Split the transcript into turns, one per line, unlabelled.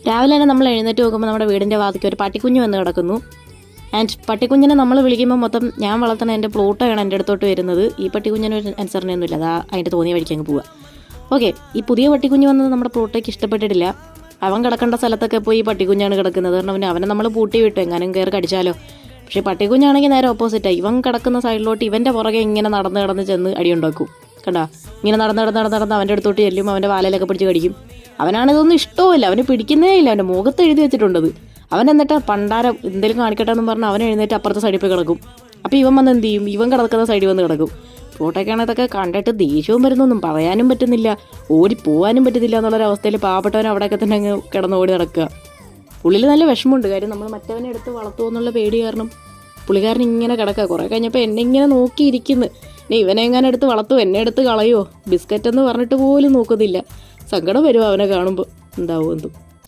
രാവിലെ തന്നെ നമ്മൾ എഴുന്നേറ്റ് നോക്കുമ്പോൾ നമ്മുടെ വീടിൻ്റെ വാതിക്ക് ഒരു പട്ടിക്കുഞ്ഞ് വന്ന് കിടക്കുന്നു. ആൻഡ് പട്ടിക്കുഞ്ഞിനെ നമ്മൾ വിളിക്കുമ്പോൾ മൊത്തം ഞാൻ വളർത്തുന്ന എൻ്റെ പ്ലോട്ടാണ് എൻ്റെ അടുത്തോട്ട് വരുന്നത്. ഈ പട്ടിക്കുഞ്ഞിന് ഒരു അനുസരണയൊന്നുമില്ല, അതാ അതിൻ്റെ തോന്നിയ വഴിക്ക് അങ്ങ് പോവുക. ഓക്കെ, ഈ പുതിയ പട്ടിക്കുഞ്ഞ് വന്നത് നമ്മുടെ പ്ലോട്ടേക്ക് ഇഷ്ടപ്പെട്ടിട്ടില്ല. അവൻ കിടക്കേണ്ട സ്ഥലത്തൊക്കെ പോയി പട്ടിക്കുഞ്ഞാണ് കിടക്കുന്നത്. കാരണം അവനെ നമ്മൾ പൂട്ടി വിട്ടു, എങ്ങാനും കയറി കടിച്ചാലോ. പക്ഷേ പട്ടിക്കുഞ്ഞാണെങ്കിൽ നേരെ ഓപ്പോസിറ്റാണ്. ഇവൻ കിടക്കുന്ന സൈഡിലോട്ട് ഇവൻ്റെ പുറകെ ഇങ്ങനെ നടന്ന് ചെന്ന് അടിയുണ്ടാക്കും. കണ്ടാ, ഇങ്ങനെ നടന്ന് അവൻ്റെ അടുത്തോട്ട് ചെല്ലും, അവൻ്റെ വാലയിലൊക്കെ പിടിച്ച് കടിക്കും. അവനാണിതൊന്നും ഇഷ്ടവുമില്ല, അവന് പിടിക്കുന്നേ ഇല്ല. അവൻ്റെ മുഖത്ത് എഴുതി വെച്ചിട്ടുണ്ടത്. അവൻ എന്നിട്ട് പണ്ടാരം എന്തെങ്കിലും കാണിക്കട്ടെ എന്ന് പറഞ്ഞാൽ അവൻ എഴുന്നേറ്റ് അപ്പുറത്തെ സൈഡിൽ പോയി കിടക്കും. അപ്പോൾ ഇവൻ വന്ന് എന്ത് ചെയ്യും, ഇവൻ കിടക്കുന്ന സൈഡിൽ വന്ന് കിടക്കും. ഫോട്ടോയ്ക്കാണ് ഇതൊക്കെ കണ്ടിട്ട് ദേഷ്യവും വരുന്നൊന്നും പറയാനും പറ്റുന്നില്ല, ഓടിപ്പോവാനും പറ്റുന്നില്ല എന്നുള്ളൊരവസ്ഥയിൽ പാവപ്പെട്ടവൻ അവിടെയൊക്കെ തന്നെ അങ്ങ് കിടന്ന് ഓടി നടക്കുക. പുള്ളിൽ നല്ല വിഷമമുണ്ട്. കാര്യം നമ്മൾ മറ്റവനെ എടുത്ത് വളർത്തുമോ എന്നുള്ള പേടി കാരണം പുള്ളിക്കാരൻ ഇങ്ങനെ കിടക്കുക. കുറേ കഴിഞ്ഞപ്പോൾ എന്നെ ഇങ്ങനെ നോക്കിയിരിക്കുന്നു. ഇനി ഇവനെ എങ്ങനെ എടുത്ത് വളർത്തുമോ, എന്നെ എടുത്ത് കളയുമോ, ബിസ്ക്കറ്റ് എന്ന് പറഞ്ഞിട്ട് പോലും നോക്കുന്നില്ല. സങ്കടം വരുമോ അവനെ കാണുമ്പോൾ. എന്താവും എന്തും.